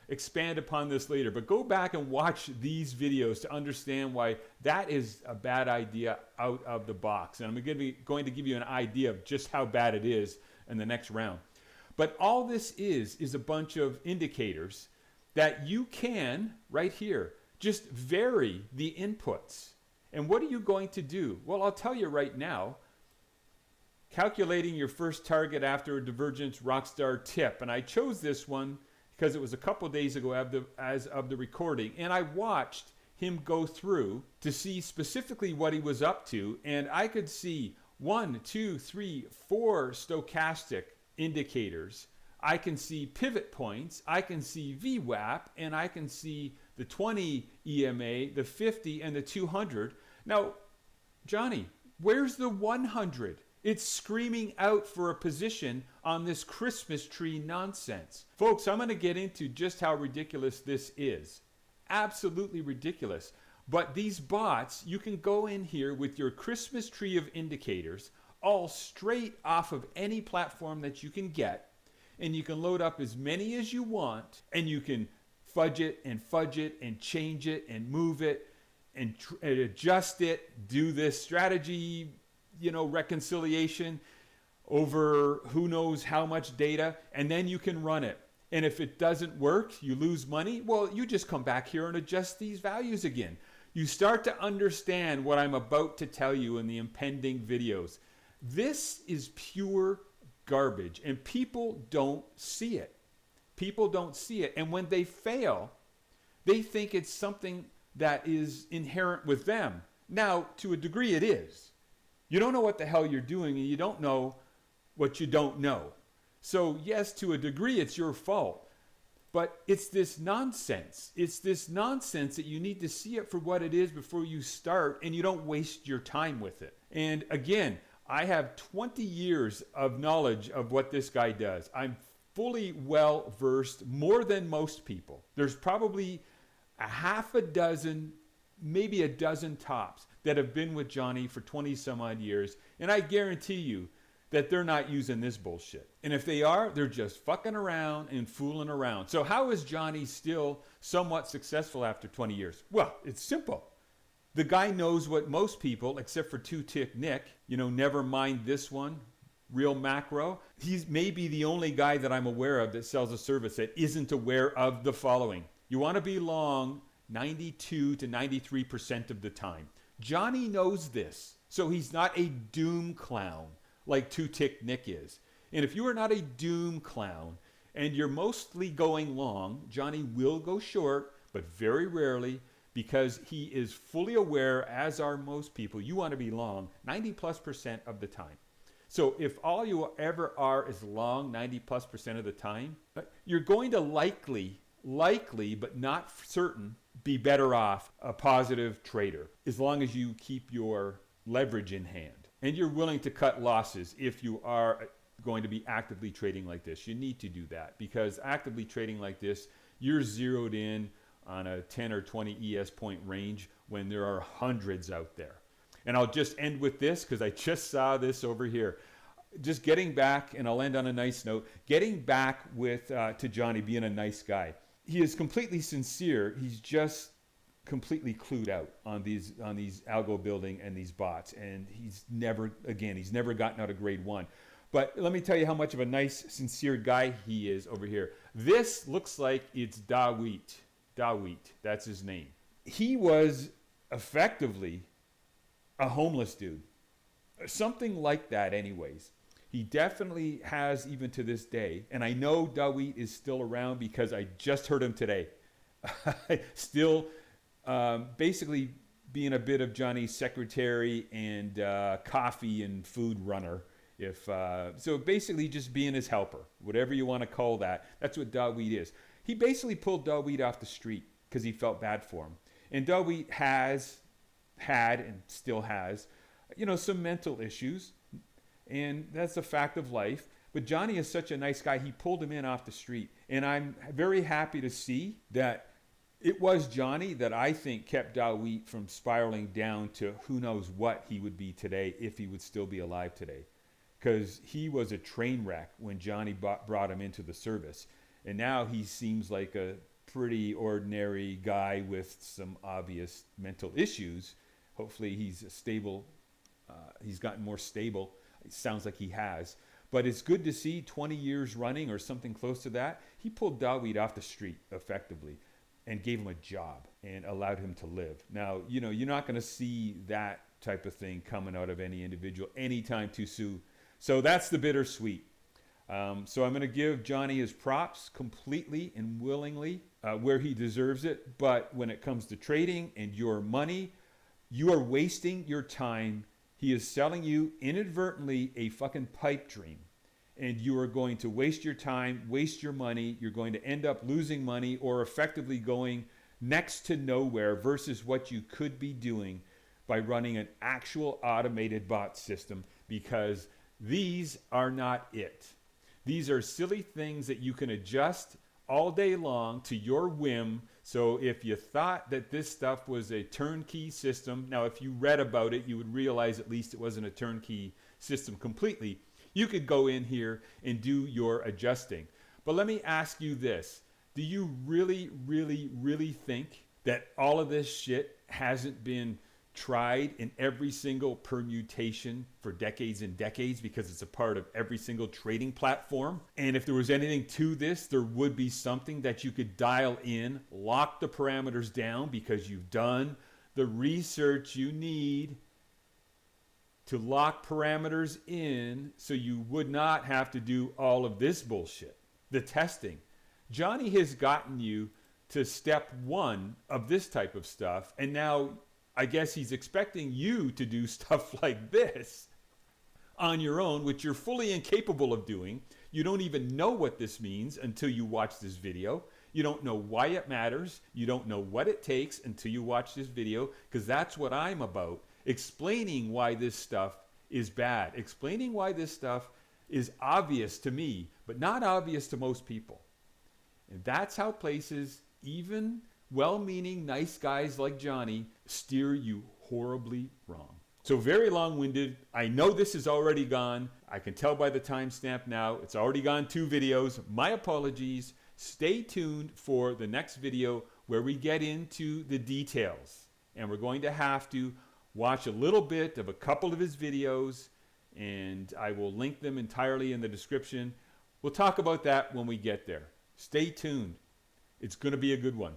expand upon this later, but go back and watch these videos to understand why that is a bad idea out of the box. And I'm going to give you an idea of just how bad it is in the next round. But all this is a bunch of indicators that you can, right here, just vary the inputs. And what are you going to do? Well, I'll tell you right now. Calculating your first target after a divergence rockstar tip. And I chose this one because it was a couple days ago as of the recording. And I watched him go through to see specifically what he was up to. And I could see 1, 2, 3, 4 stochastic indicators. I can see pivot points. I can see VWAP. And I can see the 20 EMA, the 50, and the 200. Now, Johnny, where's the 100? It's screaming out for a position on this Christmas tree nonsense. Folks, I'm going to get into just how ridiculous this is. Absolutely ridiculous. But these bots, you can go in here with your Christmas tree of indicators, all straight off of any platform that you can get, and you can load up as many as you want, and you can fudge it and change it and move it and adjust it, do this strategy, reconciliation over who knows how much data, and then you can run it. And if it doesn't work, you lose money, well, you just come back here and adjust these values again. You start to understand what I'm about to tell you in the impending videos. This is pure garbage, and people don't see it. People don't see it. And when they fail, they think it's something that is inherent with them. Now, to a degree, it is. You don't know what the hell you're doing, and you don't know what you don't know. So yes, to a degree, it's your fault. But it's this nonsense. It's this nonsense that you need to see it for what it is before you start, and you don't waste your time with it. And again, I have 20 years of knowledge of what this guy does. I'm fully well versed, more than most people. There's probably a half a dozen, maybe a dozen tops, that have been with Johnny for 20 some odd years, and I guarantee you that they're not using this bullshit. And if they are, they're just fucking around and fooling around. So how is Johnny still somewhat successful after 20 years? Well, it's simple. The guy knows what most people, except for Two-Tick Nick, never mind this one, Real Macro, he's maybe the only guy that I'm aware of that sells a service that isn't aware of the following. You want to be long 92 to 93% of the time. Johnny knows this, so he's not a doom clown like Two-Tick Nick is. And if you are not a doom clown and you're mostly going long, Johnny will go short, but very rarely, because he is fully aware, as are most people, you want to be long 90+% of the time. So if all you ever are is long 90+% of the time, you're going to likely, but not certain, be better off a positive trader, as long as you keep your leverage in hand. And you're willing to cut losses if you are going to be actively trading like this. You need to do that, because actively trading like this, you're zeroed in on a 10 or 20 ES point range when there are hundreds out there. And I'll just end with this, because I just saw this over here. Just getting back, and I'll end on a nice note, getting back with to Johnny being a nice guy. He is completely sincere. He's just completely clued out on these algo building and these bots. And he's never gotten out of grade 1. But let me tell you how much of a nice, sincere guy he is over here. This looks like it's Dawit. Dawit, that's his name. He was effectively a homeless dude. Something like that anyways. He definitely has, even to this day, and I know Dawit is still around because I just heard him today. Still basically being a bit of Johnny's secretary and coffee and food runner. So basically just being his helper, whatever you want to call that. That's what Dawit is. He basically pulled Dawit off the street because he felt bad for him. And Dawit has had and still has, some mental issues. And that's a fact of life. But Johnny is such a nice guy, he pulled him in off the street. And I'm very happy to see that it was Johnny that I think kept Dawit from spiraling down to who knows what he would be today, if he would still be alive today. Because he was a train wreck when Johnny brought him into the service. And now he seems like a pretty ordinary guy with some obvious mental issues. Hopefully he's stable. He's gotten more stable. It sounds like he has. But it's good to see 20 years running or something close to that. He pulled Dawood off the street effectively and gave him a job and allowed him to live. Now, you're not going to see that type of thing coming out of any individual anytime too soon. So that's the bittersweet. So I'm going to give Johnny his props completely and willingly where he deserves it. But when it comes to trading and your money, you are wasting your time. He is selling you inadvertently a fucking pipe dream. And you are going to waste your time, waste your money. You're going to end up losing money or effectively going next to nowhere versus what you could be doing by running an actual automated bot system, because these are not it. These are silly things that you can adjust all day long to your whim. So if you thought that this stuff was a turnkey system, now if you read about it, you would realize at least it wasn't a turnkey system completely. You could go in here and do your adjusting. But let me ask you this. Do you really, really, really think that all of this shit hasn't been tried in every single permutation for decades and decades, because it's a part of every single trading platform? And if there was anything to this, there would be something that you could dial in, lock the parameters down, because you've done the research you need to lock parameters in, so you would not have to do all of this bullshit, the testing. Johnny has gotten you to step one of this type of stuff, and now I guess he's expecting you to do stuff like this on your own, which you're fully incapable of doing. You don't even know what this means until you watch this video. You don't know why it matters. You don't know what it takes until you watch this video, because that's what I'm about. Explaining why this stuff is bad. Explaining why this stuff is obvious to me, but not obvious to most people. And that's how places, even well-meaning nice guys like Johnny, steer you horribly wrong. So very long-winded. I know this is already gone. I can tell by the timestamp now. It's already gone 2 videos. My apologies. Stay tuned for the next video where we get into the details. And we're going to have to watch a little bit of a couple of his videos, and I will link them entirely in the description. We'll talk about that when we get there. Stay tuned. It's going to be a good one.